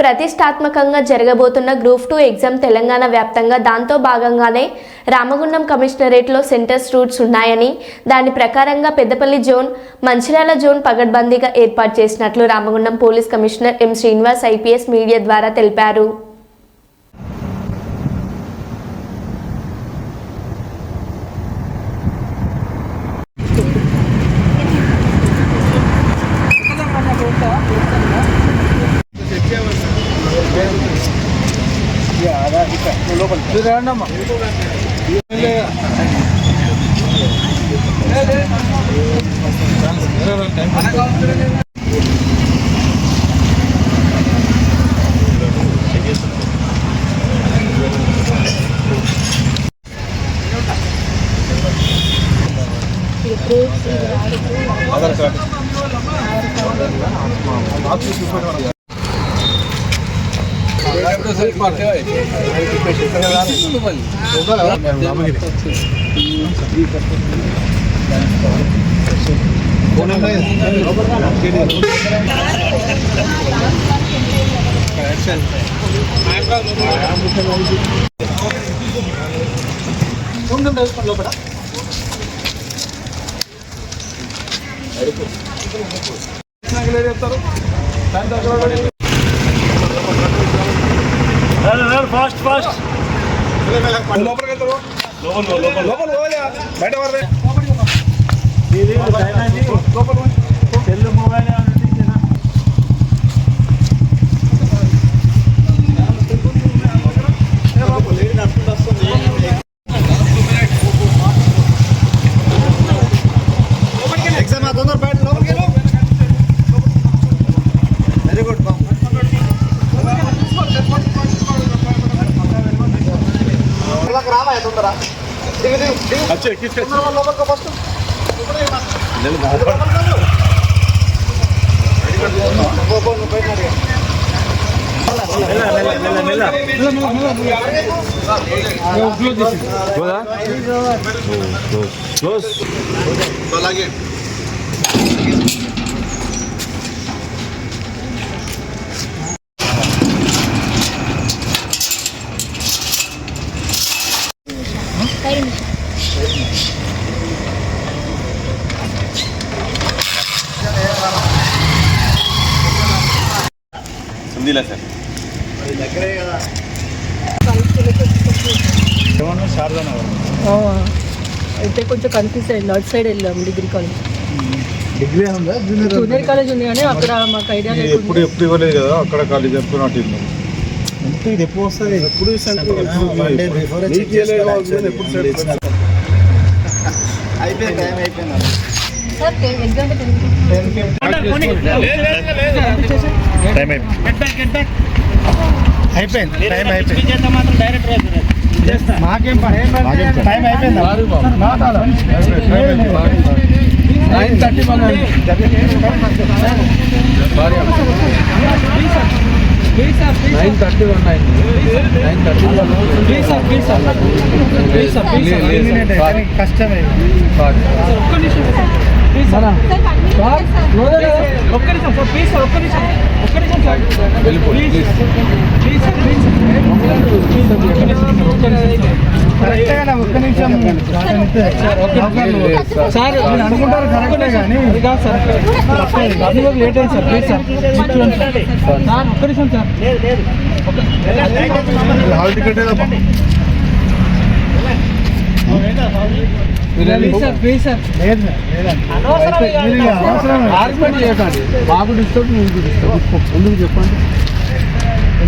ప్రతిష్టాత్మకంగా జరగబోతున్న group 2 exam Telangana వ్యాప్తంగా దాంతో భాగంగానే రామగుండం కమిషనరేట్లో సెంటర్స్ రూట్స్ ఉన్నాయని దాని ప్రకారంగా పెద్దపల్లి జోన్ మంచిర్యాల జోన్ పగడ్బందీగా ఏర్పాటు చేసినట్లు Ramagundam police commissioner M Srinivas IPS media ద్వారా తెలిపారు. ఫాస్ట్ ఫాస్ట్ బయట సెల్ మొబైల్ ఎగ్జామ్ తొందర బయట లోపలికి వెరీ గుడ్ రామా తొందర లోపలికి ఫస్ట్ అలాగే సుందీలా సార్ దగ్గరే కదా అయితే కొంచెం కన్ఫ్యూజ్ అయింది. అవుట్ సైడ్ వెళ్ళాము డిగ్రీ కాలేజ్. డిగ్రీ ఉందా జూనియర్ కాలేజ్ ఉంది కానీ అక్కడ మాకు ఐడియా లేదు. ఎప్పుడు ఇవ్వలేదు కదా అక్కడ కాలేజ్ చెప్పుకున్నట్టు ఇది ఎప్పుడు వస్తుంది ఎప్పుడు అయిపోయింది టైం అయిపోయింది సార్ ఎగ్జామ్ అయిపోయింది టైం అయిపోయింది మాకేం టైం అయిపోయింది 9:30 కష్టమే ఒక్క నిమిషం సార్ అనుకుంటారు కరెక్టే కానీ లేట్ అయింది సార్ ప్లీజ్ సార్ ఒక్క నిమిషం sir hall ticket please sir argument చేయకండి. మాకు డిస్టర్బ్ మీకు డిస్టర్బ్ ఎందుకు చెప్పండి.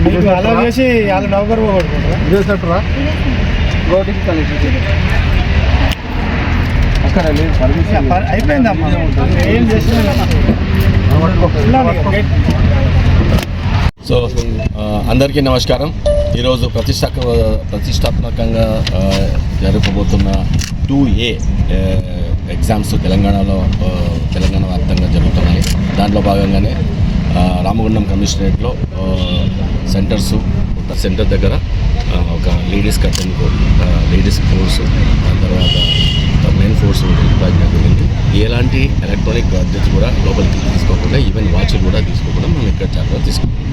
మీకు అలా చేసి వాళ్ళ నౌకర్ పోగొట్టుకుంటారా ఇదే సెంటరా గోటికి కాలేజ్ అక్కడ లేదు పర్మిషన్ అయిపోయిందమ్మా ఏం చేస్తున్నా. సో అందరికీ నమస్కారం. ఈరోజు ప్రతిష్టాత్మకంగా జరగబోతున్న 2A ఎగ్జామ్స్ తెలంగాణ వ్యాప్తంగా జరుగుతున్నాయి. దాంట్లో భాగంగానే రామగుండం కమిషనరేట్లో సెంటర్ దగ్గర ఒక లేడీస్ కర్టెన్ లేడీస్ ఫోర్సు తర్వాత మెయిన్ ఫోర్స్ జరిగింది. ఎలాంటి ఎలక్ట్రానిక్ గాడ్జెట్స్ కూడా లోపలికి తీసుకోకుండా ఈవెన్ వాచ్లు కూడా తీసుకోకుండా మనం ఇక్కడ జాగ్రత్త తీసుకుంటాం.